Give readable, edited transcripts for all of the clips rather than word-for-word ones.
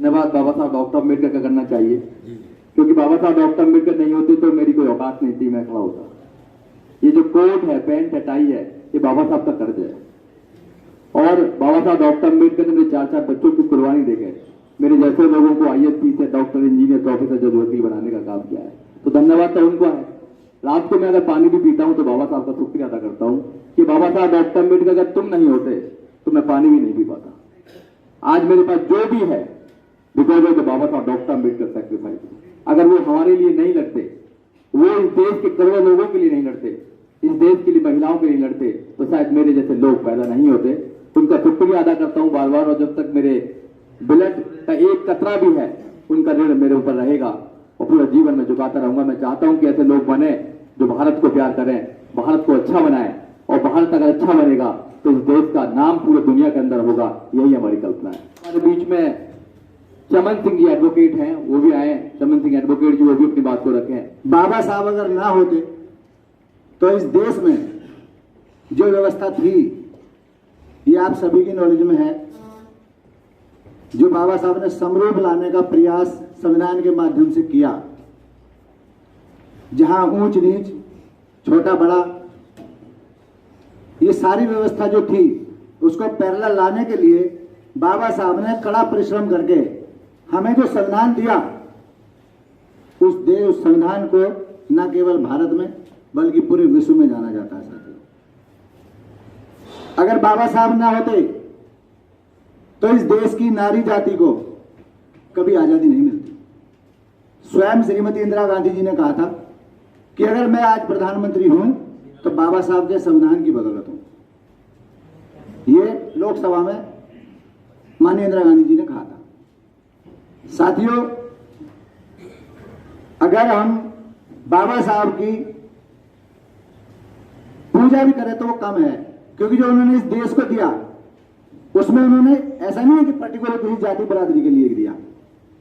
धन्यवाद बाबा साहब डॉक्टर अम्बेडकर का करना चाहिए, क्योंकि बाबा साहब डॉक्टर अम्बेडकर नहीं होते तो मेरी कोई औकात नहीं थी, मैं खड़ा होता। ये जो कोट है, पैंट है, टाई है, ये बाबा साहब का कर्ज है। और बाबा साहब डॉक्टर अम्बेडकर ने मेरे 4 बच्चों की कुर्बानी देकर मेरे जैसे लोगों को IAS, PCS, doctor, engineer, professor, जज, वकील बनाने का काम किया है। तो धन्यवाद तो उनको है। रात को मैं अगर पानी भी पीता हूं तो बाबा साहब का शुक्रिया अदा करता हूं कि बाबा साहब डॉक्टर अम्बेडकर अगर तुम नहीं होते तो मैं पानी भी नहीं पी पाता। आज मेरे पास जो भी है बिकॉज ऑफ द बाबा साहब डॉक्टर अम्बेडकर सैक्रिफाइस। अगर वो हमारे लिए नहीं लड़ते, वो इस देश के करोड़ों लोगों के लिए नहीं लड़ते, इस देश के लिए महिलाओं के लिए लड़ते, तो शायद मेरे जैसे लोग पैदा नहीं होते। उनका शुक्रिया अदा करता हूं बार बार, और जब तक मेरे ब्लड का एक कतरा भी है उनका ऋण मेरे ऊपर रहेगा और पूरा जीवन में झुकाता रहूंगा। मैं चाहता हूं कि ऐसे लोग बने जो भारत को प्यार करें, भारत को अच्छा बनाए, और भारत अगर अच्छा बनेगा तो इस देश का नाम पूरी दुनिया के अंदर होगा। यही हमारी कल्पना है। हमारे बीच में चमन सिंह जी एडवोकेट हैं, वो भी आए। चमन सिंह एडवोकेट जी, वो भी अपनी बात को रखें। बाबा साहब अगर ना होते तो इस देश में जो व्यवस्था थी, ये आप सभी की नॉलेज में है। जो बाबा साहब ने समरूप लाने का प्रयास संविधान के माध्यम से किया, जहां ऊंच नीच, छोटा बड़ा, ये सारी व्यवस्था जो थी उसको पैरेलल लाने के लिए बाबा साहब ने कड़ा परिश्रम करके हमें जो संविधान दिया, उस संविधान को न केवल भारत में बल्कि पूरे विश्व में जाना जाता है। साथियों, अगर बाबा साहब ना होते तो इस देश की नारी जाति को कभी आजादी नहीं मिलती। स्वयं श्रीमती इंदिरा गांधी जी ने कहा था कि अगर मैं आज प्रधानमंत्री हूं तो बाबा साहब के संविधान की बदौलत हूं। ये लोकसभा में माननीय इंदिरा गांधी जी ने कहा था। साथियों, अगर हम बाबा साहब की पूजा भी करें तो वो कम है, क्योंकि जो उन्होंने इस देश को दिया उसमें उन्होंने ऐसा नहीं है कि पर्टिकुलर किसी जाति बरादरी के लिए दिया।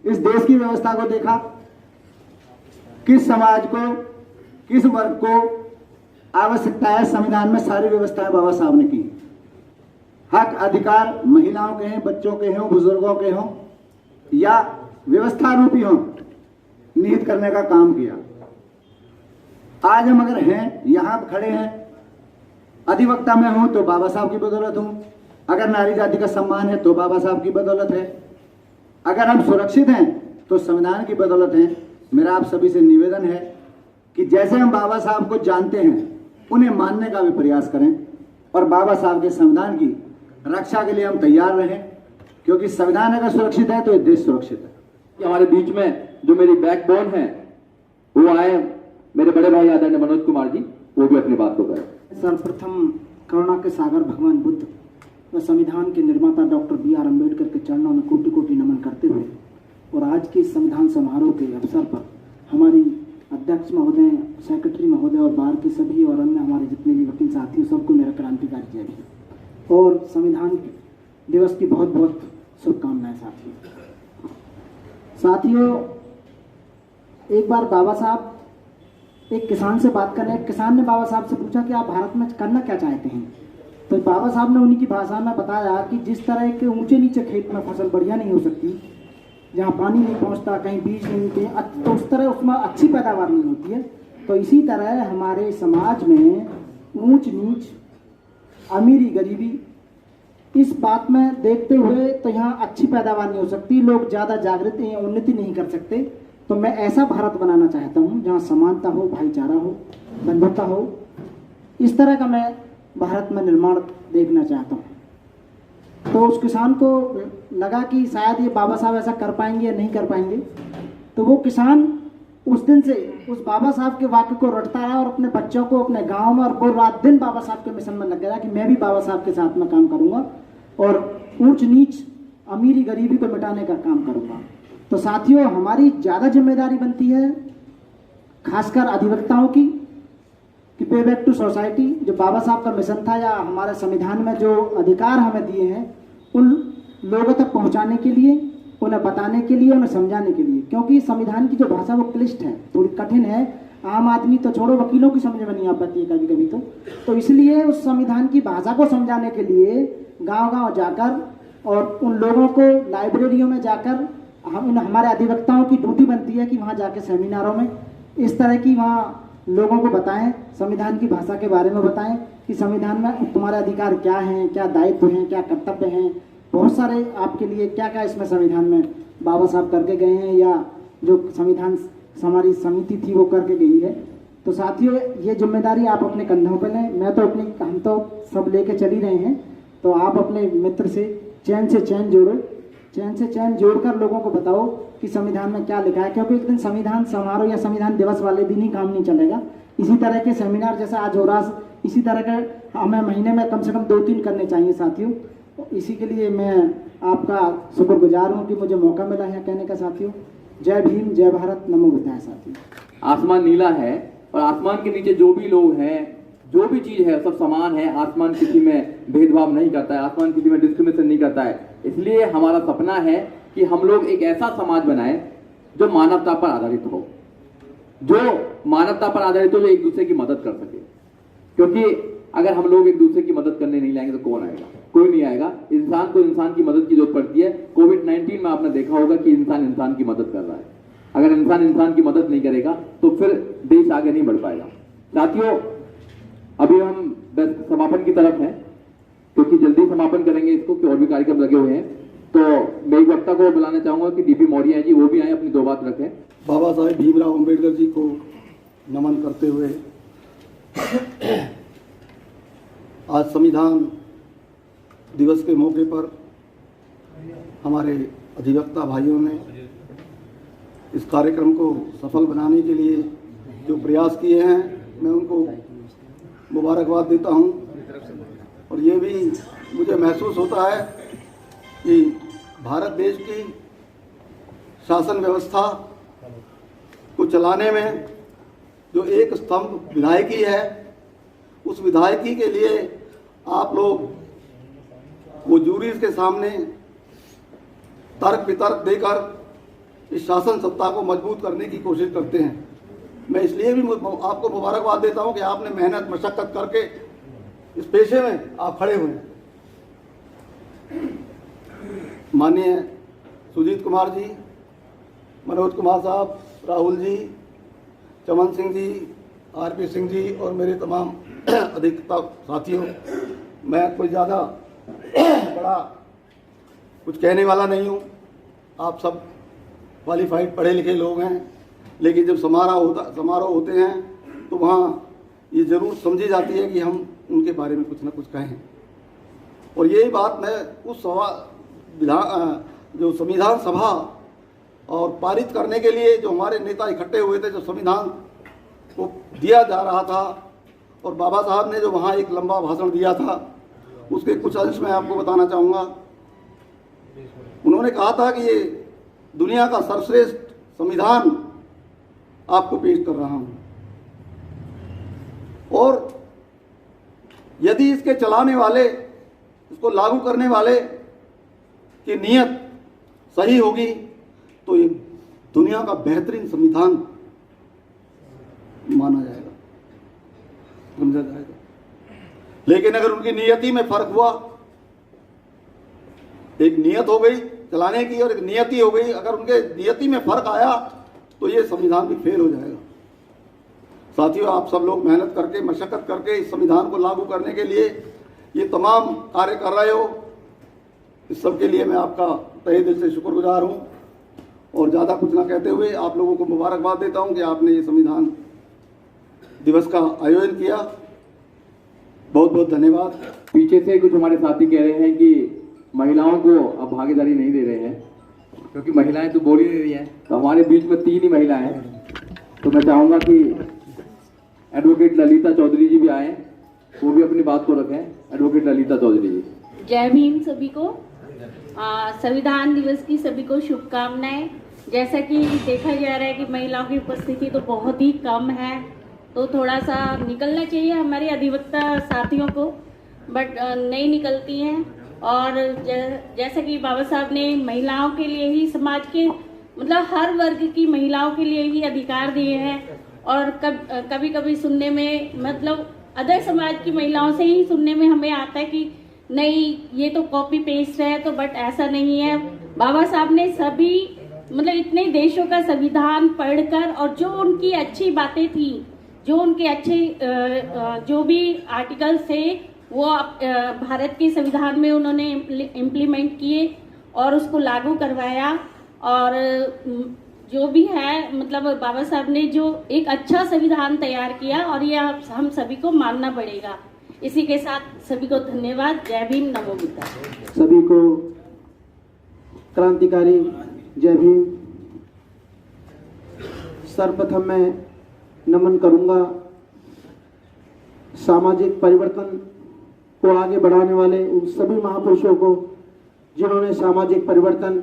इस देश की व्यवस्था को देखा, किस समाज को, किस वर्ग को आवश्यकता है, संविधान में सारी व्यवस्थाएं बाबा साहब ने की। हक अधिकार महिलाओं के हैं, बच्चों के हों, बुजुर्गों के हों या व्यवस्था रूपी हों, निहित करने का काम किया। आज हम अगर हैं, यहां खड़े हैं, अधिवक्ता में हूं तो बाबा साहब की बदौलत हूं। अगर नारी जाति का सम्मान है तो बाबा साहब की बदौलत है। अगर हम सुरक्षित हैं तो संविधान की बदौलत है। मेरा आप सभी से निवेदन है कि जैसे हम बाबा साहब को जानते हैं, उन्हें मानने का भी प्रयास करें और बाबा साहब के संविधान की रक्षा के लिए हम तैयार रहें, क्योंकि संविधान अगर सुरक्षित है तो ये देश सुरक्षित है। हमारे बीच में जो मेरी बैकबोन है वो आए मेरे बड़े भाई आदरणीय मनोज कुमार जी, वो भी अपनी बात को करें। सर्वप्रथम करुणा के सागर भगवान बुद्ध व संविधान के निर्माता डॉक्टर BR अम्बेडकर के चरणों में कोटि कोटि नमन करते हुए, और आज के संविधान समारोह के अवसर पर हमारी अध्यक्ष महोदय, सेक्रेटरी महोदय और बाहर के सभी और अन्य हमारे जितने भी वकील साथियों, सबको मेरा क्रांतिकारी जय भीम और संविधान दिवस की बहुत बहुत शुभकामनाएं। साथियों, एक बार बाबा साहब एक किसान से बात कर रहे हैं। किसान ने बाबा साहब से पूछा कि आप भारत में करना क्या चाहते हैं, तो बाबा साहब ने उन्हीं की भाषा में बताया कि जिस तरह के ऊंचे नीचे खेत में फसल बढ़िया नहीं हो सकती, जहाँ पानी नहीं पहुँचता, कहीं बीज नहीं मिलते, तो उस तरह उसमें अच्छी पैदावार नहीं होती है। तो इसी तरह हमारे समाज में ऊंच नीच, अमीरी गरीबी, इस बात में देखते हुए तो यहाँ अच्छी पैदावार नहीं हो सकती, लोग ज़्यादा जागृत या उन्नति नहीं कर सकते। तो मैं ऐसा भारत बनाना चाहता हूँ जहाँ समानता हो, भाईचारा हो, बंधुता हो। इस तरह का मैं भारत में निर्माण देखना चाहता हूँ। तो उस किसान को लगा कि शायद ये बाबा साहब ऐसा कर पाएंगे या नहीं कर पाएंगे। तो वो किसान उस दिन से उस बाबा साहब के वाक्य को रटता रहा और अपने बच्चों को अपने गांव में और वो रात दिन बाबा साहब के मिशन में लग गया कि मैं भी बाबा साहब के साथ में काम करूंगा और ऊंच नीच, अमीरी गरीबी को मिटाने का काम करूंगा। तो साथियों, हमारी ज़्यादा जिम्मेदारी बनती है, खासकर अधिवक्ताओं की, कि पे बैक टू सोसाइटी, जो बाबा साहब का मिशन था या हमारे संविधान में जो अधिकार हमें दिए हैं, उन लोगों तक पहुंचाने के लिए, उन्हें बताने के लिए, उन्हें समझाने के लिए। क्योंकि संविधान की जो भाषा वो क्लिष्ट है, थोड़ी कठिन है, आम आदमी तो छोड़ो, वकीलों की समझ में नहीं आ पाती है कभी कभी। तो इसलिए उस संविधान की भाषा को समझाने के लिए गांव-गांव जाकर और उन लोगों को लाइब्रेरियों में जाकर हमारे अधिवक्ताओं की ड्यूटी बनती है कि वहाँ जाके सेमिनारों में इस तरह की वहाँ लोगों को बताएं, संविधान की भाषा के बारे में बताएं कि संविधान में तुम्हारे अधिकार क्या हैं, क्या दायित्व हैं, क्या कर्तव्य हैं, बहुत सारे आपके लिए क्या क्या इसमें संविधान में बाबा साहब करके गए हैं या जो संविधान हमारी समिति थी वो करके गई है। तो साथियों, ये जिम्मेदारी आप अपने कंधों पर लें। हम तो सब लेके चल ही रहे हैं, तो आप अपने मित्र से चैन से चैन जोड़ो, चैन से चैन जोड़कर लोगों को बताओ कि संविधान में क्या लिखा है, क्योंकि एक दिन संविधान समारोह या संविधान दिवस वाले दिन ही काम नहीं चलेगा। इसी तरह के सेमिनार जैसा आज हो रहा, इसी तरह के हमें महीने में कम से कम 2-3 करने चाहिए साथियों। इसी के लिए मैं आपका शुक्रगुजार हूँ कि मुझे मौका मिला है कहने का। साथियों, जय भीम, जय भारत, नमो बुद्धाय। साथियों, आसमान नीला है और आसमान के नीचे जो भी लोग हैं, जो भी चीज है, सब समान है। आसमान किसी में भेदभाव नहीं करता है, आसमान किसी में डिस्क्रिमिनेशन नहीं करता है। इसलिए हमारा सपना है कि हम लोग एक ऐसा समाज बनाएं जो मानवता पर आधारित हो, जो मानवता पर आधारित हो, जो एक दूसरे की मदद कर सके। क्योंकि अगर हम लोग एक दूसरे की मदद करने नहीं लाएंगे तो कौन आएगा? कोई नहीं आएगा। इंसान को इंसान की मदद की जरूरत पड़ती है। कोविड-19 में आपने देखा होगा कि इंसान इंसान की मदद कर रहा है। अगर इंसान इंसान की मदद नहीं करेगा तो फिर देश आगे नहीं बढ़ पाएगा। साथियों, अभी हम समापन की तरफ हैं, क्योंकि जल्दी समापन करेंगे इसको, कि और भी कार्यक्रम लगे हुए हैं। तो मैं एक वक्ता को बुलाना चाहूंगा कि डीपी मौर्य है जी, वो भी आए, अपनी 2 बात रखें। बाबा साहेब भीमराव अंबेडकर जी को नमन करते हुए आज संविधान दिवस के मौके पर हमारे अधिवक्ता भाइयों ने इस कार्यक्रम को सफल बनाने के लिए जो प्रयास किए हैं, मैं उनको मुबारकबाद देता हूं। और ये भी मुझे महसूस होता है कि भारत देश की शासन व्यवस्था को चलाने में जो एक स्तंभ विधायकी है, उस विधायकी के लिए आप लोग वो जूरीज के सामने तर्क वितर्क देकर इस शासन सत्ता को मजबूत करने की कोशिश करते हैं। मैं इसलिए भी आपको मुबारकबाद देता हूं कि आपने मेहनत मशक्कत करके इस पेशे में आप खड़े हुए हैं। माननीय सुजीत कुमार जी, मनोज कुमार साहब, राहुल जी, चमन सिंह जी, आरपी सिंह जी और मेरे तमाम अधिवक्ता साथियों, मैं कोई ज़्यादा बड़ा कुछ कहने वाला नहीं हूँ। आप सब क्वालिफाइड पढ़े लिखे लोग हैं, लेकिन जब समारोह होते हैं तो वहाँ ये ज़रूर समझी जाती है कि हम उनके बारे में कुछ ना कुछ कहें। और यही बात मैं उस जो संविधान सभा और पारित करने के लिए जो हमारे नेता इकट्ठे हुए थे, जो संविधान को दिया जा रहा था, और बाबा साहब ने जो वहाँ एक लंबा भाषण दिया था, उसके कुछ अंश मैं आपको बताना चाहूँगा। उन्होंने कहा था कि ये दुनिया का सर्वश्रेष्ठ संविधान आपको पेश कर रहा हूँ, और यदि इसके चलाने वाले, इसको लागू करने वाले की नीयत सही होगी तो ये दुनिया का बेहतरीन संविधान माना जाएगा, समझा जाएगा। लेकिन अगर उनकी नियति में फर्क हुआ, एक नियत हो गई चलाने की और एक नियति हो गई, अगर उनके नियति में फर्क आया तो ये संविधान भी फेल हो जाएगा। साथियों, आप सब लोग मेहनत करके, मशक्कत करके इस संविधान को लागू करने के लिए ये तमाम कार्य कर रहे हो, इस सब के लिए मैं आपका तहे दिल से शुक्रगुजार हूँ। और ज़्यादा कुछ ना कहते हुए आप लोगों को मुबारकबाद देता हूँ कि आपने ये संविधान दिवस का आयोजन किया। बहुत बहुत धन्यवाद। पीछे से कुछ हमारे साथी कह रहे हैं कि महिलाओं को अब भागीदारी नहीं दे रहे हैं, क्योंकि महिलाएं तो बोल ही नहीं रही हैं। तो हमारे बीच में 3 ही महिलाएं हैं, तो मैं चाहूँगा कि एडवोकेट ललिता चौधरी जी भी आए, वो भी अपनी बात को रखें। एडवोकेट ललिता चौधरी जी। जय भीम सभी को। संविधान दिवस की सभी को शुभकामनाएं। जैसा कि देखा जा रहा है कि महिलाओं की उपस्थिति तो बहुत ही कम है, तो थोड़ा सा निकलना चाहिए हमारे अधिवक्ता साथियों को, बट नहीं निकलती हैं। और जैसा कि बाबा साहब ने महिलाओं के लिए ही, समाज के मतलब हर वर्ग की महिलाओं के लिए ही अधिकार दिए हैं। और कभी कभी सुनने में, मतलब अदर समाज की महिलाओं से ही सुनने में हमें आता है कि नहीं ये तो कॉपी पेस्ट है, तो बट ऐसा नहीं है। बाबा साहब ने सभी मतलब इतने देशों का संविधान पढ़कर और जो उनकी अच्छी बातें थी, जो उनके अच्छे जो भी आर्टिकल्स थे वो भारत के संविधान में उन्होंने इम्प्लीमेंट किए और उसको लागू करवाया। और जो भी है मतलब बाबा साहब ने जो एक अच्छा संविधान तैयार किया और ये हम सभी को मानना पड़ेगा। इसी के साथ सभी को धन्यवाद। जय भीम, नमो बुद्धाय। सभी को क्रांतिकारी जय भीम। सर्वप्रथम मैं नमन करूंगा सामाजिक परिवर्तन को आगे बढ़ाने वाले उन सभी महापुरुषों को जिन्होंने सामाजिक परिवर्तन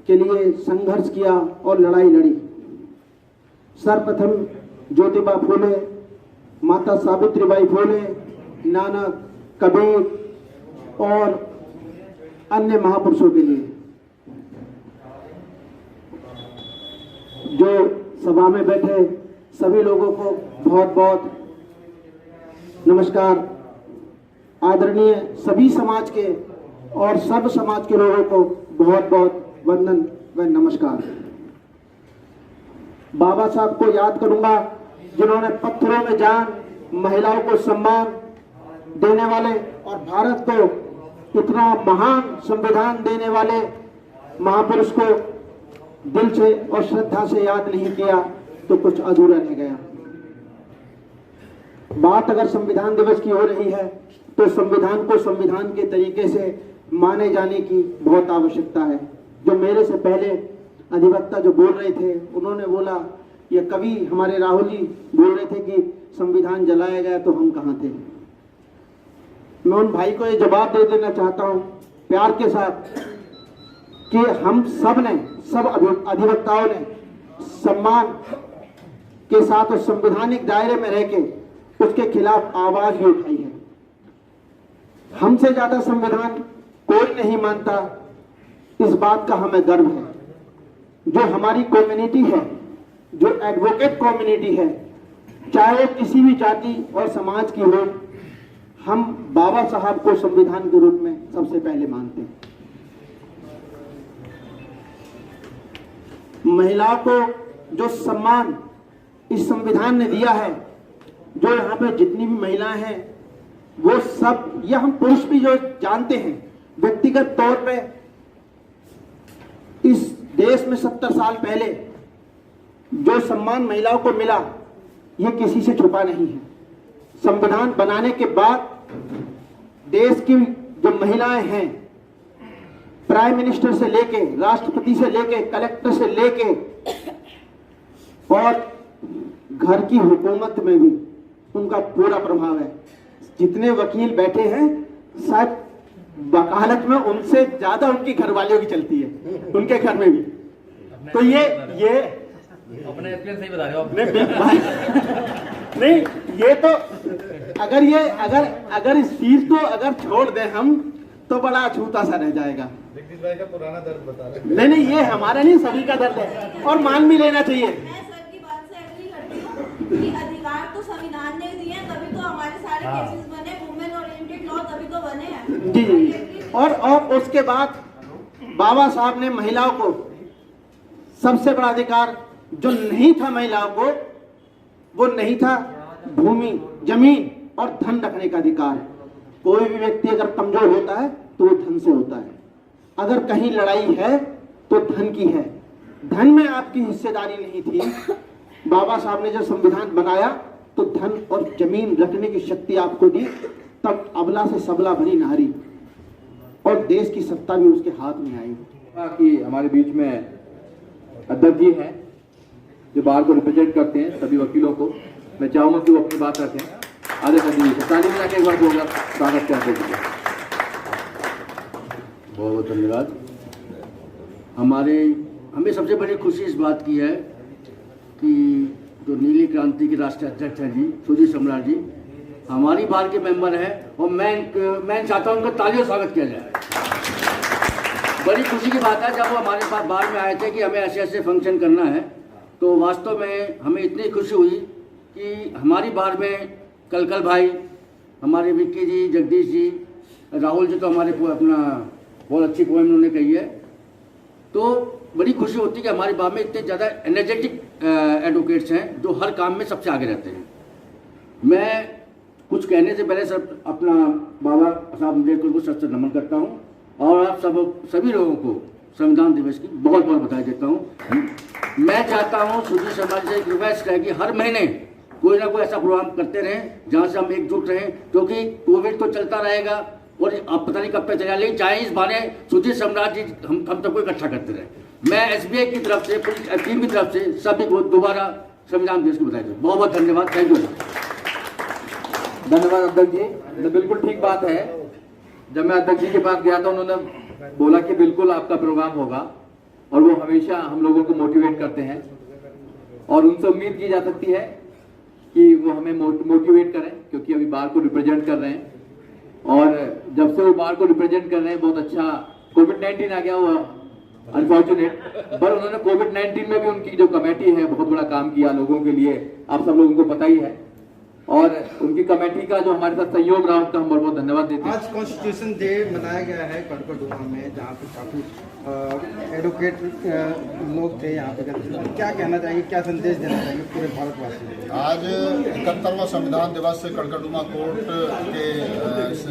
के लिए संघर्ष किया और लड़ाई लड़ी। सर्वप्रथम ज्योतिबा फूले, माता सावित्रीबाई फूले, नानक, कबीर और अन्य महापुरुषों के लिए। जो सभा में बैठे सभी लोगों को बहुत बहुत नमस्कार। आदरणीय सभी समाज के और सर्व समाज के लोगों को बहुत बहुत वंदन व नमस्कार। बाबा साहब को याद करूंगा जिन्होंने पत्थरों में जान, महिलाओं को सम्मान देने वाले और भारत को इतना महान संविधान देने वाले महापुरुष को दिल से और श्रद्धा से याद नहीं किया तो कुछ अधूरा रह गया। बात अगर संविधान दिवस की हो रही है तो संविधान को संविधान के तरीके से माने जाने की बहुत आवश्यकता है। जो मेरे से पहले अधिवक्ता जो बोल रहे थे उन्होंने बोला, या कवि हमारे राहुल जी बोल रहे थे कि संविधान जलाया गया तो हम कहाँ थे। मैं उन भाई को ये जवाब दे देना चाहता हूँ प्यार के साथ कि हम सब ने, सब अधिवक्ताओं ने सम्मान के साथ उस संवैधानिक दायरे में रह के उसके खिलाफ आवाज भी उठाई है। हमसे ज्यादा संविधान कोई नहीं मानता, इस बात का हमें गर्व है। जो हमारी कम्युनिटी है, जो एडवोकेट कम्युनिटी है, चाहे वो किसी भी जाति और समाज की हो, हम बाबा साहब को संविधान के रूप में सबसे पहले मानते हैं। महिलाओं को जो सम्मान इस संविधान ने दिया है, जो यहाँ पे जितनी भी महिलाएं हैं वो सब, या हम पुरुष भी जो जानते हैं व्यक्तिगत तौर पे, इस देश में 70 साल पहले जो सम्मान महिलाओं को मिला ये किसी से छुपा नहीं है। संविधान बनाने के बाद देश की जो महिलाएं हैं, प्राइम मिनिस्टर से लेके, राष्ट्रपति से लेके, कलेक्टर से लेके और घर की हुकूमत में भी उनका पूरा प्रभाव है। जितने वकील बैठे हैं शायद वकालत में उनसे ज्यादा उनकी घरवालियों की चलती है, उनके घर में भी। तो ये अपने एक्सपीरियंस सही बता रहे हो आप। नहीं, ये तो अगर इस चीज को अगर छोड़ दें हम तो बड़ा अछूता सा रह जाएगा। जगदीश भाई का पुराना दर्द बता रहे। नहीं, ये हमारा नहीं, सभी का दर्द है और मान भी लेना चाहिए। मैं सर की बात से एग्री करती हूँ कि अधिकार तो संविधान ने दिए, तभी तो हमारे सारे केसेस बने, वुमेन ओरिएंटेड लॉ तभी तो बने हैं। जी। और उसके बाद बाबा साहब ने महिलाओं को सबसे बड़ा अधिकार जो नहीं था महिलाओं को, वो नहीं था भूमि, जमीन और धन रखने का अधिकार। कोई भी व्यक्ति अगर कमजोर होता है तो वो धन से होता है। अगर कहीं लड़ाई है तो धन की है। धन में आपकी हिस्सेदारी नहीं थी। बाबा साहब ने जब संविधान बनाया तो धन और जमीन रखने की शक्ति आपको दी, तब अबला से सबला भरी नारी और देश की सत्ता भी उसके हाथ में आई। कि हमारे बीच में अध्यक्ष जी हैं जो बार को रिप्रेजेंट करते हैं सभी वकीलों को। मैं चाहूंगा कि वो अपनी बात रखें। आगे ताली में एक बार होगा स्वागत करते हैं। बहुत बहुत धन्यवाद। हमें सबसे बड़ी खुशी इस बात की है कि जो नीली क्रांति के राष्ट्रीय अध्यक्ष हैं जी सुधीर सम्राट जी हमारी बार के मेंबर हैं और मैं चाहता हूं उनका तालियों स्वागत किया जाए। बड़ी खुशी की बात है जब वो हमारे पास बार में आए थे कि हमें ऐसे ऐसे फंक्शन करना है, तो वास्तव में हमें इतनी खुशी हुई कि हमारी बार में कलकल भाई, हमारे विक्की जी, जगदीश जी, राहुल जी तो हमारे अपना बहुत अच्छी पोएम उन्होंने कही है। तो बड़ी खुशी होती है कि हमारे बाबा में इतने ज़्यादा एनर्जेटिक एडवोकेट्स हैं जो हर काम में सबसे आगे रहते हैं। मैं कुछ कहने से पहले सब अपना बाबा साहब अम्बेडकर को सच नमन करता हूँ और आप सभी लोगों को संविधान दिवस की बहुत बहुत बधाई देता हूँ। मैं चाहता हूँ सुधीर शर्मा जी से एक रिक्वेस्ट है कि हर महीने कोई ना कोई ऐसा प्रोग्राम करते रहें जहाँ से हम एकजुट रहें, क्योंकि कोविड तो चलता रहेगा और अब पता नहीं कब तक चलेगा, लेकिन चाहे इस बहाने सुधीर सम्राट जी हम सबको इकट्ठा करते रहें। मैं SBI की तरफ से पूरी टीम की तरफ से सभी को दोबारा संविधान दिवस की बधाई दूँ। बहुत बहुत धन्यवाद। Thank you. धन्यवाद अध्यक्ष जी, तो बिल्कुल ठीक बात है। जब मैं अध्यक्ष जी के पास गया था उन्होंने बोला कि बिल्कुल आपका प्रोग्राम होगा और वो हमेशा हम लोगों को मोटिवेट करते हैं और उनसे उम्मीद की जा सकती है कि वो हमें मोटिवेट करें, क्योंकि अभी बार को रिप्रेजेंट कर रहे हैं और जब से वो बार को रिप्रेजेंट कर रहे हैं बहुत अच्छा। कोविड-19 आ गया वो अनफॉर्चुनेट, पर उन्होंने कोविड-19 में भी उनकी जो कमेटी है बहुत बड़ा काम किया लोगों के लिए, आप सब लोगों को पता ही है। और उनकी कमेटी का जो हमारे साथ सहयोग रहा उसका हम बहुत बहुत धन्यवाद देते हैं। आज कॉन्स्टिट्यूशन डे मनाया गया है कड़कड़डुमा में, जहाँ पे काफ़ी एडवोकेट लोग थे यहाँ पे। क्या कहना चाहिए, क्या संदेश देना चाहिए पूरे भारतवासियों को? आज 71वां संविधान दिवस कड़कड़डुमा कोर्ट के इस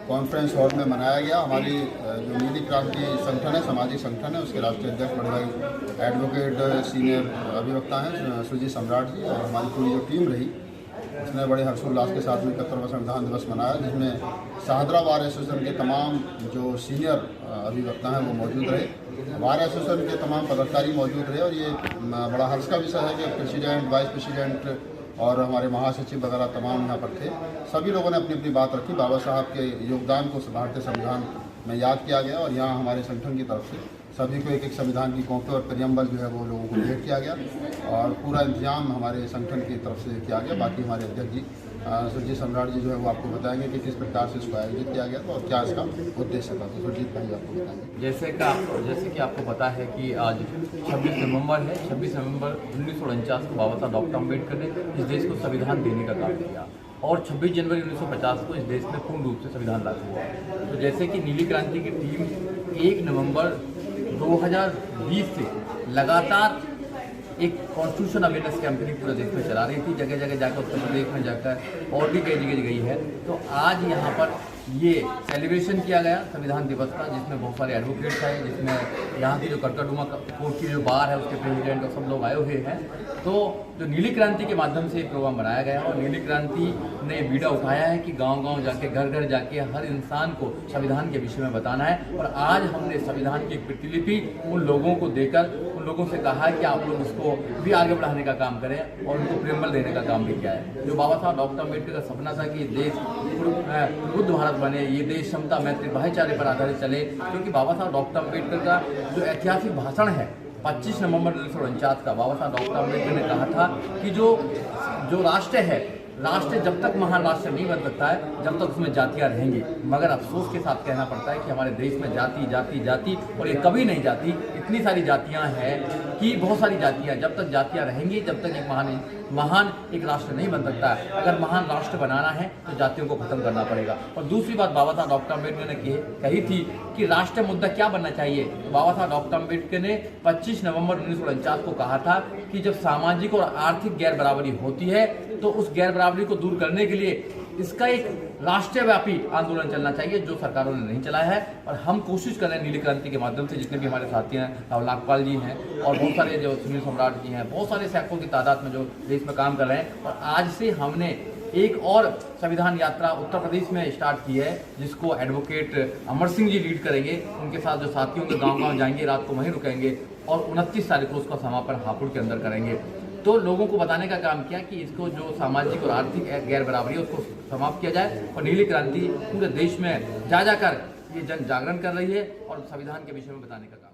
कॉन्फ्रेंस हॉल में मनाया गया। हमारी जो नीली क्रांति संगठन है, सामाजिक संगठन है, उसके राष्ट्रीय अध्यक्ष बड़े भाई एडवोकेट सीनियर अभिवक्ता हैं सुजीत सम्राट जी, और हमारी पूरी जो टीम रही उसने बड़े हर्षोल्लास के साथ में 71वां संविधान दिवस मनाया, जिसमें शाहदरा बार एसोसिएशन के तमाम जो सीनियर अभिवक्ता हैं वो मौजूद रहे, बार एसोसिएशन के तमाम पदाधिकारी मौजूद रहे। और ये बड़ा हर्ष का विषय है कि प्रेसिडेंट, वाइस प्रेसिडेंट और हमारे महासचिव वगैरह तमाम यहाँ पर थे। सभी लोगों ने अपनी अपनी बात रखी। बाबा साहब के योगदान को भारतीय संविधान में याद किया गया और यहाँ हमारे संगठन की तरफ से सभी को एक एक संविधान की कॉपी और प्रियम्बल जो है वो लोगों को भेंट किया गया और पूरा इंतजाम हमारे संगठन की तरफ से किया गया। बाकी हमारे अध्यक्ष जी सुरजीत सम्राट जी जो है वो आपको बताएंगे कि किस प्रकार से इसको आयोजित किया गया था और क्या इसका उद्देश्य था। तो सुरजीत भाई आपको बताएंगे। जैसे कि आपको पता है कि आज 26 नवंबर है। 26 नवंबर 1949 को बाबा साहब डॉक्टर अम्बेडकर ने इस देश को संविधान देने का काम किया और 26 जनवरी 1950 को इस देश में पूर्ण रूप से संविधान लागू हुआ। तो जैसे कि नीली क्रांति की टीम 1 नवंबर 2020 से लगातार एक कॉन्स्टिट्यूशन अवेयरनेस कैंपेनिंग पूरे देश में चला रही थी, जगह जगह जाकर उत्तर प्रदेश में जाकर और भी कई जगह गई है। तो आज यहाँ पर ये सेलिब्रेशन किया गया संविधान दिवस का, जिसमें बहुत सारे एडवोकेट्स आए, जिसमें यहाँ की जो कड़कड़डुमा कोर्ट की जो बार है उसके प्रेसिडेंट और सब लोग आए हुए हैं। तो जो नीली क्रांति के माध्यम से प्रोग्राम बनाया गया और नीली क्रांति ने बीड़ा उठाया है कि गांव-गांव जाके, घर घर जाके हर इंसान को संविधान के विषय में बताना है। और आज हमने संविधान की एक प्रतिलिपि उन लोगों को देकर उन लोगों से कहा है कि आप लोग उसको भी आगे बढ़ाने का काम करें और उनको प्रेमबल देने का काम भी किया है। जो बाबा साहब डॉक्टर अम्बेडकर का सपना था कि देश बुद्ध भारत बने, ये देश क्षमता, मैत्री, भाईचारे पर आधारित चले, क्योंकि बाबा साहब डॉक्टर अम्बेडकर का जो ऐतिहासिक भाषण है 25 नवंबर 1949 का, बाबा साहब डॉक्टर अम्बेडकर ने कहा था कि जो राष्ट्र है, राष्ट्र जब तक महान राष्ट्र नहीं बन सकता है जब तक उसमें जातियाँ रहेंगी। मगर अफसोस के साथ कहना पड़ता है कि हमारे देश में जाति जाति जाति और ये कभी नहीं जाती। इतनी सारी जातियाँ हैं कि बहुत सारी जातियाँ, जब तक जातियाँ रहेंगी जब तक एक महान एक राष्ट्र नहीं बन सकता है। अगर महान राष्ट्र बनाना है तो जातियों को खत्म करना पड़ेगा। और दूसरी बात बाबा साहब डॉक्टर अम्बेडकर ने कही थी कि राष्ट्रीय मुद्दा क्या बनना चाहिए। तो बाबा साहब डॉक्टर अम्बेडकर ने 25 नवंबर 1949 को कहा था कि जब सामाजिक और आर्थिक गैर बराबरी होती है तो उस गैर बराबरी को दूर करने के लिए इसका एक राष्ट्रव्यापी आंदोलन चलना चाहिए, जो सरकारों ने नहीं चलाया है। और हम कोशिश कर रहे हैं नीली क्रांति के माध्यम से, जितने भी हमारे साथी हैं, लाखपाल जी हैं और बहुत सारे जो सुनील सम्राट जी हैं, बहुत सारे सैकड़ों की तादाद में जो देश में काम कर रहे हैं। और आज से हमने एक और संविधान यात्रा उत्तर प्रदेश में स्टार्ट की है, जिसको एडवोकेट अमर सिंह जी लीड करेंगे। उनके साथ जो साथी होंगे गाँव-गाँव जाएंगे, रात को वहीं रुकेंगे और 29 तारीख को उसका समापन हापुड़ के अंदर करेंगे। तो लोगों को बताने का काम किया कि इसको जो सामाजिक और आर्थिक गैर बराबरी है उसको समाप्त किया जाए। और नीली क्रांति पूरे देश में जा जाकर ये जन जागरण कर रही है और संविधान के विषय में बताने का काम